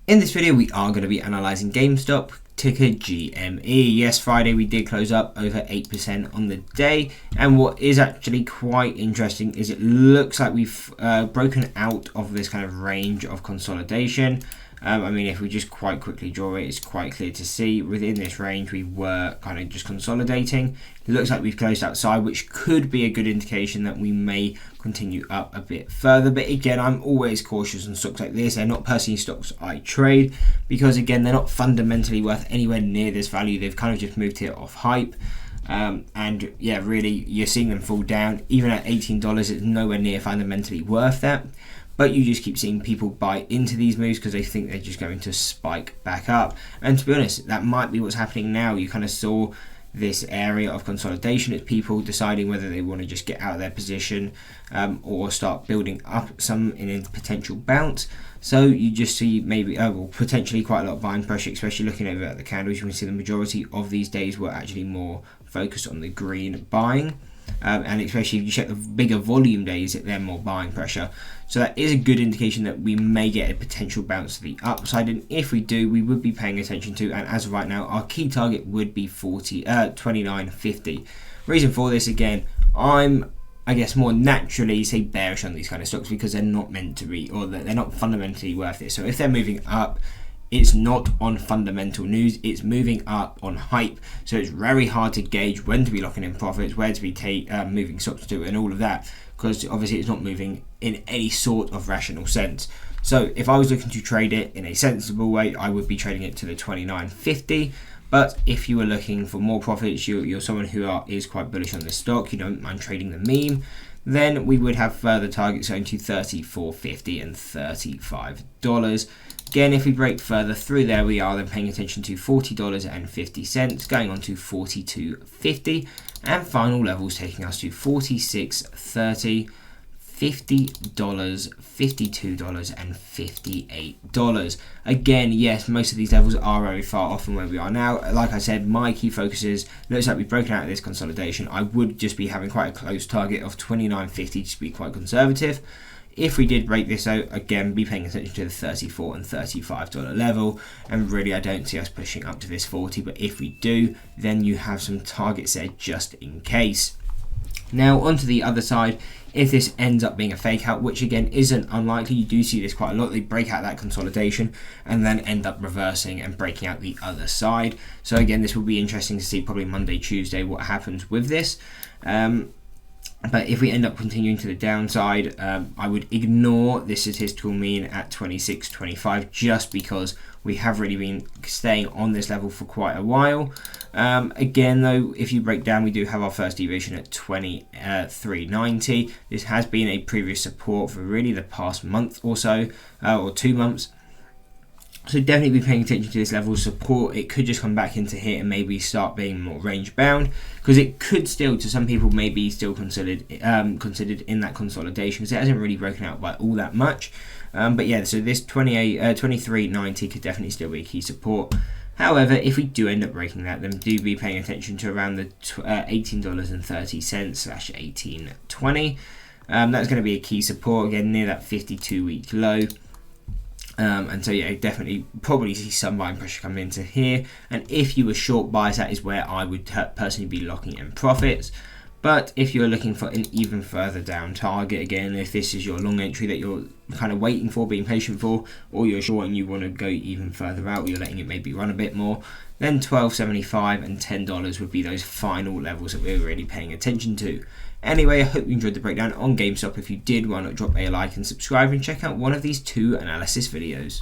In this video, we are going to be analysing GameStop, ticker GME. Yes, Friday we did close up over 8% on the day, and what is actually quite interesting is it looks like we've broken out of this kind of range of consolidation. I mean, if we just quite quickly draw it, it's quite clear to see within this range we were kind of just consolidating. It looks like we've closed outside, which could be a good indication that we may continue up a bit further. But again, I'm always cautious on stocks like this. They're not personally stocks I trade because, again, they're not fundamentally worth anywhere near this value. They've kind of just moved here off hype. And yeah, really, you're seeing them fall down. Even at $18, it's nowhere near fundamentally worth that. But you just keep seeing people buy into these moves because they think they're just going to spike back up. And to be honest, that might be what's happening now. You kind of saw this area of consolidation. It's people deciding whether they want to just get out of their position or start building up some in a potential bounce. So you just see maybe, well, potentially quite a lot of buying pressure, especially looking over at the candles. You can see the majority of these days were actually more focused on the green buying. And especially if you check the bigger volume days, they're more buying pressure. So that is a good indication that we may get a potential bounce to the upside. And if we do, we would be paying attention to. And as of right now, our key target would be 29.50. Reason for this, again, I guess more naturally say bearish on these kind of stocks because they're not meant to be, or they're not fundamentally worth it. So if they're moving up, it's not on fundamental news, it's moving up on hype. So it's very hard to gauge when to be locking in profits, where to be moving stocks to, and all of that, because obviously it's not moving in any sort of rational sense. So if I was looking to trade it in a sensible way, I would be trading it to the 29.50. But if you were looking for more profits, you're someone who is quite bullish on the stock, you don't mind trading the meme, then we would have further targets going to $34.50 and $35. Again, if we break further through there, we are then paying attention to $40.50, going on to $42.50, and final levels taking us to $46.30, $50, $52, and $58. Again, yes, most of these levels are very far off from where we are now. Like I said, my key focus is, looks like we've broken out of this consolidation. I would just be having quite a close target of $29.50 to be quite conservative. If we did break this out, again, be paying attention to the $34 and $35 level. And really, I don't see us pushing up to this 40. But if we do, then you have some targets there just in case. Now, onto the other side. If this ends up being a fake out, which again isn't unlikely, you do see this quite a lot. They break out that consolidation and then end up reversing and breaking out the other side. So again, this will be interesting to see probably Monday, Tuesday, what happens with this. But if we end up continuing to the downside, I would ignore this statistical mean at 26.25 just because we have really been staying on this level for quite a while. Again, though, if you break down, we do have our first deviation at 23.90. This has been a previous support for really the past month or so, or 2 months. So definitely be paying attention to this level of support. It could just come back into here and maybe start being more range bound, because it could still, to some people, maybe still considered in that consolidation, because it hasn't really broken out by all that much. But yeah, so this 23.90 could definitely still be a key support. However, if we do end up breaking that, then do be paying attention to around the $18.30/18.20. That's going to be a key support again near that 52-week low. And so yeah, definitely probably see some buying pressure coming into here. And if you were short buys, that is where I would personally be locking in profits. But if you're looking for an even further down target, again, if this is your long entry that you're kind of waiting for, being patient for, or you're short and you want to go even further out, you're letting it maybe run a bit more, then $12.75 and $10 would be those final levels that we're really paying attention to. Anyway, I hope you enjoyed the breakdown on GameStop. If you did, why not drop a like and subscribe and check out one of these 2 analysis videos.